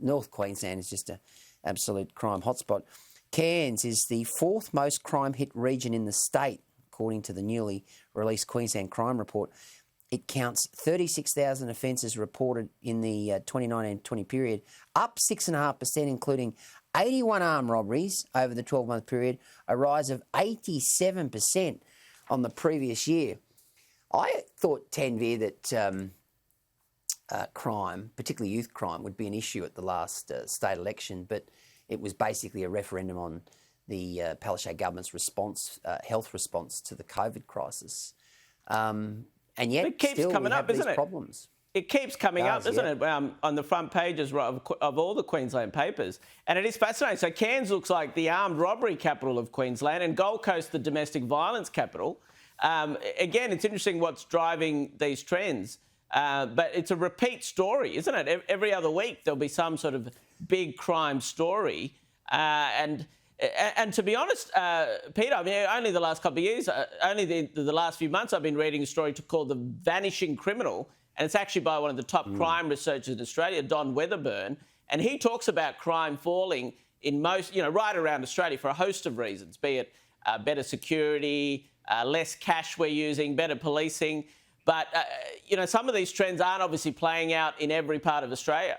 North Queensland is just an absolute crime hotspot. Cairns is the fourth most crime-hit region in the state, according to the newly released Queensland Crime Report. It counts 36,000 offences reported in the 2019-20 period, up 6.5%, including 81 armed robberies over the 12-month period, a rise of 87% on the previous year. I thought, Tanveer, that crime, particularly youth crime, would be an issue at the last state election, but it was basically a referendum on the Palaszczuk government's response, health response to the COVID crisis. And yet, it keeps still coming we have up, isn't these it? problems. It keeps coming up, doesn't it, on the front pages of all the Queensland papers. And it is fascinating. So Cairns looks like the armed robbery capital of Queensland and Gold Coast the domestic violence capital. Again, it's interesting what's driving these trends. But it's a repeat story, isn't it? Every other week there'll be some sort of big crime story. And to be honest, Peter, I mean, only the last couple of years, only the last few months I've been reading a story called The Vanishing Criminal. And it's actually by one of the top crime researchers in Australia, Don Weatherburn. And he talks about crime falling in most, right around Australia for a host of reasons, be it better security, less cash we're using, better policing. But, some of these trends aren't obviously playing out in every part of Australia.